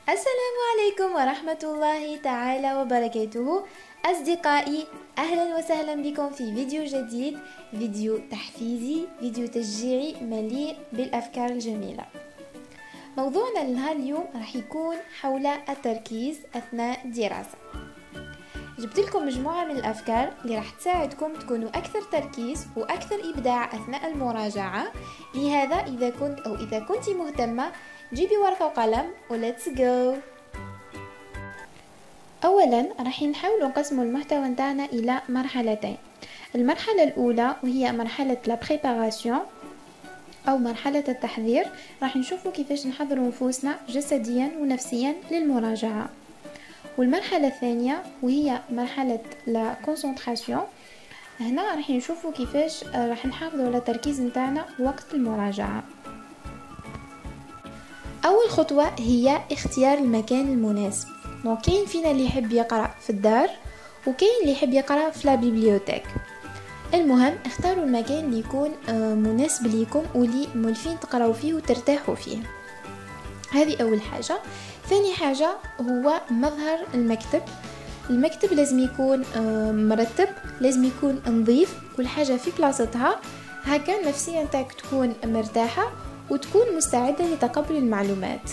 السلام عليكم ورحمة الله تعالى وبركاته. أصدقائي، أهلا وسهلا بكم في فيديو جديد، فيديو تحفيزي، فيديو تشجيعي مليء بالأفكار الجميلة. موضوعنا لنهار اليوم راح يكون حول التركيز أثناء الدراسة. جبت لكم مجموعة من الأفكار اللي راح تساعدكم تكونوا أكثر تركيز وأكثر إبداع أثناء المراجعة. لهذا إذا كنت مهتمة، جيبي ورقة وقلم وليتس جو. أولا راح نحاول نقسم المحتوى نتاعنا إلى مرحلتين. المرحلة الأولى وهي مرحلة لا بريباراسيون أو مرحلة التحضير، راح نشوفوا كيفاش نحضروا نفوسنا جسديا ونفسيا للمراجعة. والمرحلة الثانية وهي مرحلة لا كونسنتراسيون، هنا راح نشوفوا كيفاش راح نحافظوا على التركيز نتاعنا وقت المراجعة. أول خطوة هي اختيار المكان المناسب. كاين فينا اللي يحب يقرأ في الدار وكاين اللي يحب يقرأ في لا بيبليوتيك. المهم اختاروا المكان اللي يكون مناسب ليكم واللي مولفين تقراوا فيه وترتاحوا فيه. هذه أول حاجة. ثاني حاجة هو مظهر المكتب. المكتب لازم يكون مرتب، لازم يكون نظيف، كل حاجة في بلاصتها، هكا النفسية نتاعك تكون مرتاحة وتكون مستعدة لتقبل المعلومات.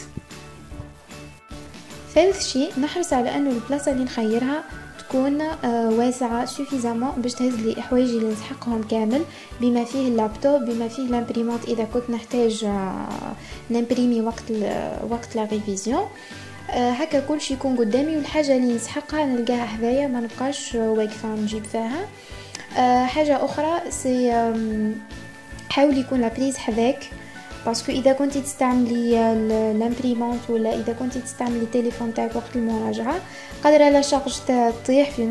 ثالث شيء نحرص على أنه البلاصة اللي نخيرها تكون واسعة سوفيزامون باش تهز لي حوايجي اللي نسحقهم كامل، بما فيه اللابتوب، بما فيه لامبريمونت إذا كنت نحتاج نمبريمي وقت لا ريفيزيون. هكا كل شيء يكون قدامي والحاجة اللي نسحقها نلقاها حذايا، ما نبقاش واقفة نجيب فيها. حاجة أخرى سي حاول يكون لابريز حذاك، باسكو اذا كنتي تستعملي لامبريمونت ولا اذا كنتي تستعملي التليفون تاعك وقت المراجعه، قادره لا شارج تطيح في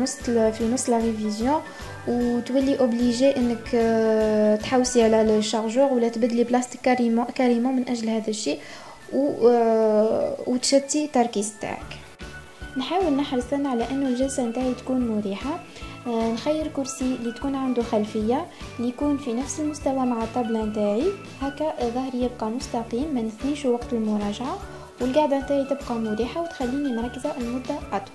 نص لا ريفيزيون وتولي اوبليجي انك تحوسي على الشارجور ولا تبدلي بلاستيك كاريمون من اجل هذا الشيء وتشتي التركيز تاعك. نحاول نحرص على انه الجلسه نتاعي تكون مريحه. نخير كرسي اللي تكون عنده خلفيه اللي يكون في نفس المستوى مع الطابله نتاعي، هكا ظهري يبقى مستقيم، ما نثنيش وقت المراجعه، والقعده نتاعي تبقى مريحه وتخليني مركزه المده اطول.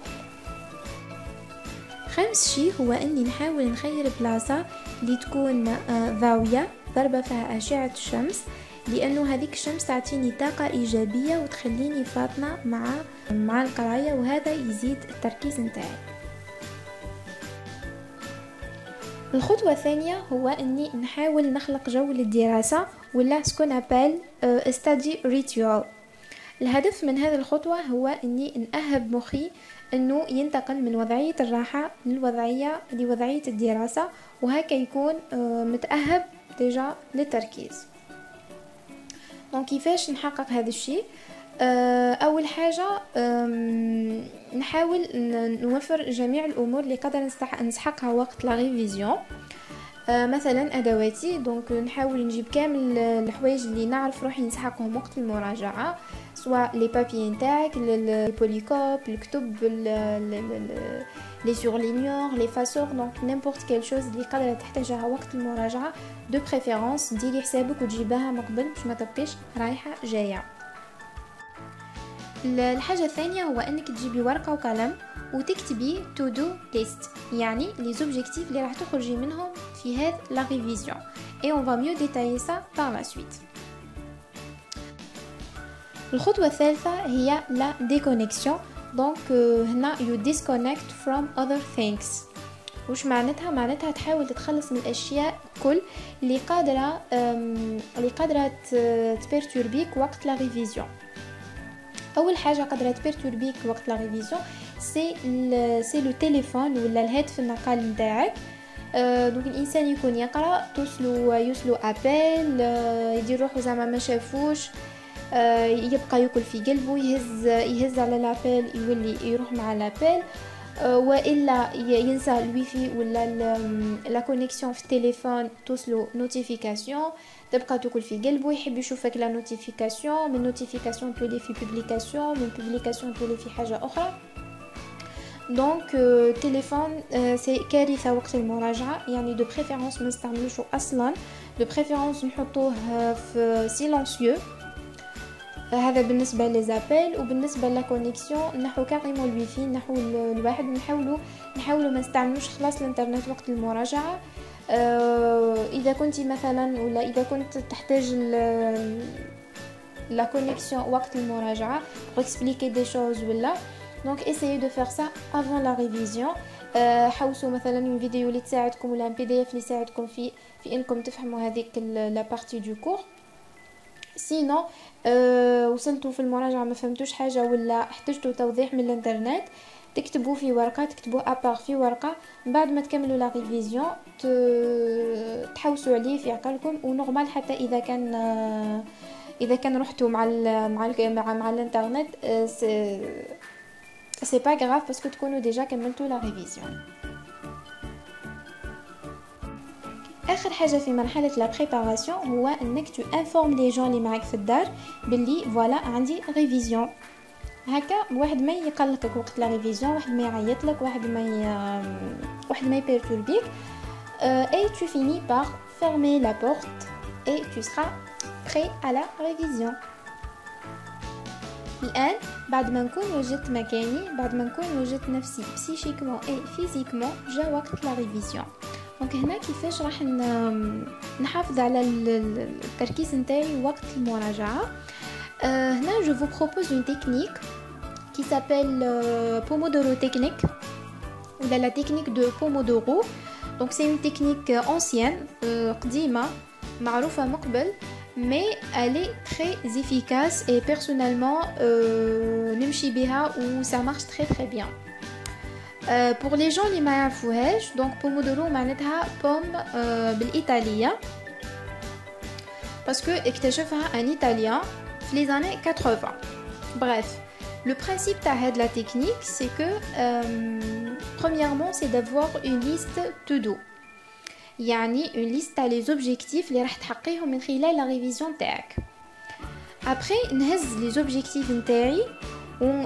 خامس شيء هو اني نحاول نخير بلاصه اللي تكون ضاويه ضربه فيها اشعه الشمس، لانه هذيك الشمس تعطيني طاقه ايجابيه وتخليني فاطنه مع القرايه، وهذا يزيد التركيز نتاعي. الخطوة الثانية هو أني نحاول نخلق جو للدراسة ولا سكون أبال استادي ريتوال. الهدف من هذه الخطوة هو أني نأهب مخي أنه ينتقل من وضعية الراحة لوضعية الدراسة، وهكا يكون متأهب ديجا للتركيز. كيفاش نحقق هذا الشيء؟ أول حاجة نحاول نوفر جميع الأمور اللي قادر نسحقها وقت لا ريفيزيون. مثلا أدواتي، نحاول نجيب كامل الحوايج اللي نعرف روحي نسحقهم وقت المراجعة، سواء لي بابي نتاعك، لي بوليكوب، الكتب، لي سورلينيور، لي فاسور، نيمبورت كيل شوز اللي قادرة تحتاجها وقت المراجعة. دو بريفيرونس ديري حسابك وتجيبها من قبل باش ما تبقيش رايحة جاية. الحاجة الثانية هو انك تجيبي ورقة وقلم وتكتبي تو دو ليست، يعني لي زوبجيكتيف اللي راح تخرجي منهم في هذه لا ريفيزيون، et on va mieux détailler ça par la suite. الخطوة الثالثة هي لا ديكونيكسيون. هنا you disconnect from other things. وش معناتها تحاول تتخلص من الاشياء كل اللي قادرة تبيرتوربيك وقت لا ريفيزيون. اول حاجه قادره تبيرتوربيك وقت لا ريفيزيون سي لو تليفون ولا الهاتف النقال نتاعك. الانسان يكون يقرا يوصلو ابل، يدير روحو زعما ما شافوش، يبقى ياكل في قلبه، يهز على لابيل، يولي يروح مع لابيل، والا ينسى الويفي ولا لا كونيكسيون في التليفون، توصلو نوتيفيكاسيون، تبقى تاكل في قلبه، يحب يشوفك لا نوتيفيكاسيون، من نوتيفيكاسيون تولي في بوبليكاسيون، من بوبليكاسيون تولي في حاجه اخرى. التليفون سي كارثه وقت المراجعه، يعني دو بريفيرونس ما نستعملوش اصلا، دو بريفيرونس نحطوه في سيلونسيو. هذا بالنسبه ليزابيل. وبالنسبه لا كونيكسيون نحو كاريمون الويفي، نحو الواحد نحاولوا ما نستعملوش خلاص الانترنت وقت المراجعه. اذا كنتي مثلا ولا اذا كنت تحتاج لا كونيكسيون وقت المراجعه pour expliquer des choses ولا donc essayez de faire ça avant la révision. حوسوا مثلا فيديو اللي تساعدكم ولا بي دي اف اللي يساعدكم في انكم تفهموا هذيك لا بارتي دو كور. سينو وصلتوا في المراجعه ما فهمتوش حاجه ولا احتجتوا توضيح من الانترنت، تكتبوا في ورقه، تكتبوا ابار في ورقه، بعد ما تكملوا لا ريفيزيون تحوسوا عليه في عقلكم. ونورمال حتى اذا كان رحتوا مع الانترنت سي با غراف باسكو تكونوا ديجا كملتوا لا ريفيزيون. اخر حاجه في مرحله لا بريباراسيون هو انك تو انفورم لي جون اللي معاك في الدار باللي فوالا عندي ريفيزيون. هكا واحد ما يقلقك وقت لا ريفيزيون، واحد ما يعيط لك، واحد ما يبيرتوربيك. et tu finis par fermer la porte et tu seras prêt à la révision. الآن بعد ما نكون وجدت مكاني، بعد ما نكون وجدت نفسي بسيشيكمون اي فيزيكمون، جا وقت لا ريفيزيون. دونك هنا كيفاش راح نحافظ على التركيز نتاعي وقت المراجعة. هنا je vous propose une technique qui s'appelle Pomodoro technique ou la technique de Pomodoro. Donc c'est une technique ancienne, قديمة معروفة من قبل، mais elle est très efficace et personnellement نمشي بها و ça marche très très bien. pour les gens اللي ما يعرفوهاش، donc Pomodoro معناتها pomme بالإيطالية parce que اكتشفها un italien في les années 80. Bref, le principe de la technique, c'est que premièrement, c'est d'avoir une liste to do. يعني une liste à les objectifs اللي راح تحققهم من خلال la révision تاعك. Après, نهز les objectifs نتاعي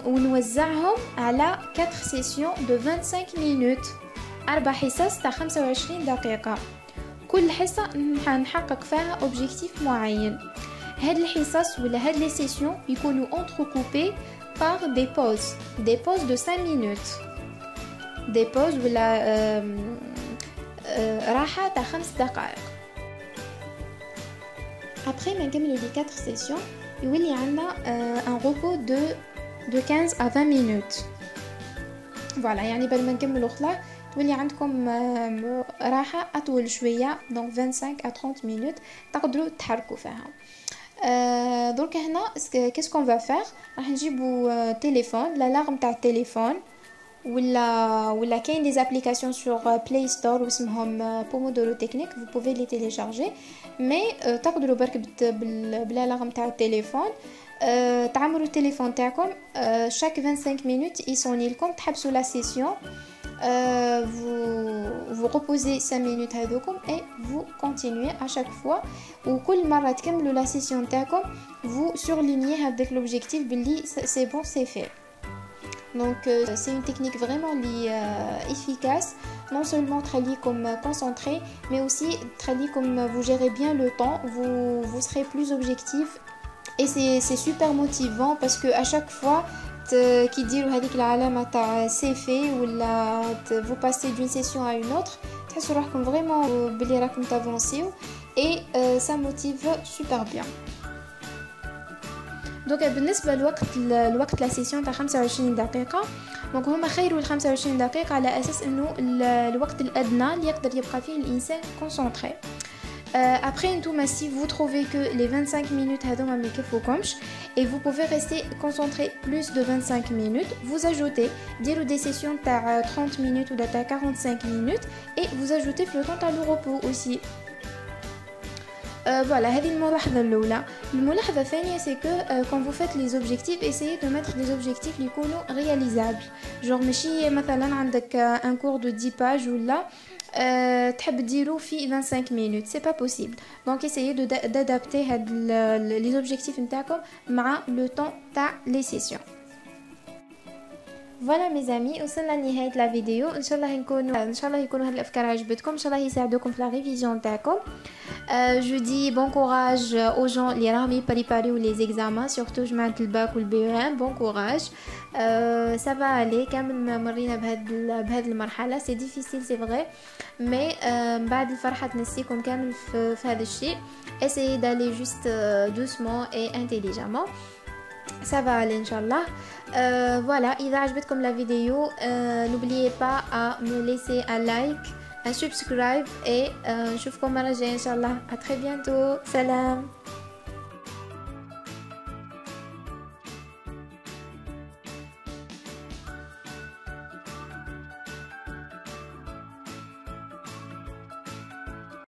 ونوزعهم على 4 sessions de 25 minutes. 4 حصص تاع 25 دقيقة. كل حصة نحقق فيها objectif معين. هاد الحصص ولا هاد لي سيسيون يكونوا entrecoupés par des pauses de 5 minutes, des pauses ولا راحة تاع 5 دقائق. après ما نكملوا لي 4 سيسيون يولي عندنا un repos de 15 à 20 minutes. voilà يعني بعد ما نكملوا خلاص تولي عندكم راحة أطول شوية، donc 25 à 30 minutes تقدروا تحركوا فيها. donc هنا qu'est-ce qu'on va faire؟ راح نجيبوا تليفون، الالارم تاع التليفون ولا كاين دي ابليكاسيون سور بلاي ستور واسمهم بومودورو تكنيك، vous pouvez les télécharger. mais تقدروا برك بالالارم تاع التليفون تعمروا التليفون تاعكم chaque 25 minutes يصوني لكم، تحبسوا لا سيسيون، vous reposez 5 minutes هذوكم et vous continuez à chaque fois. وكل مرة تكملوا la session تاعكم vous surlignez avec l'objectif باللي c'est bon c'est fait. donc c'est une technique vraiment efficace, non seulement تخليكم concentré mais aussi تخليكم vous gérez bien le temps, vous serez plus objectif et c'est super motivant parce que à chaque fois كي ديروا هذيك العلامه تاع سي في ولا vous passez d'une session à une autre تحسوا روحكم فريمون بلي راكم تافونسيو et ça motive super bien. donc بالنسبه الوقت لا سيسيون تاع 25 دقيقه، دونك هما خيروا ال 25 دقيقه على اساس انه الوقت الادنى اللي يقدر يبقى فيه الانسان كونسونطري. après نتوما si vous trouvez que les 25 minutes هذوما ما يكفوكمش et vous pouvez rester concentré plus de 25 minutes, vous ajoutez ديروا des sessions تاع 30 minutes ولا تاع 45 minutes et vous ajoutez le temps تاع le repos aussi. voilà, هذه الملاحظة الأولى. الملاحظة الثانية c'est que quand vous faites les objectifs, essayez de mettre des objectifs اللي يكونوا réalisables. genre ماشي مثلا عندك un cours de 10 pages ولا تحب ديرو في 25 minutes, c'est pas possible. donc essayez d'adapter les objectifs نتاعكم مع le temps تاع les sessions. فوالا مي زامي، وصلنا لنهايه لا فيديو. ان شاء الله يكونوا هاد الافكار عجبتكم، ان شاء الله يساعدوكم في لا ريفيزيون تاعكم. Je dis bon courage aux gens اللي راهم يبريباريو les examens surtout جماعة الباك والبي bon courage. Ça va aller كامل مرينا بهاد المرحلة c'est difficile c'est vrai mais بعد الفرحة تنسيكم كامل في هذا الشيء. Essayez d'aller juste doucement et intelligemment. Ça va aller Inch'Allah. Voilà, إذا عجبتكم la vidéo, n'oubliez pas à me laisser un like, un subscribe et نشوفكم مرة جاية إن شاء الله. À très bientôt. Salam.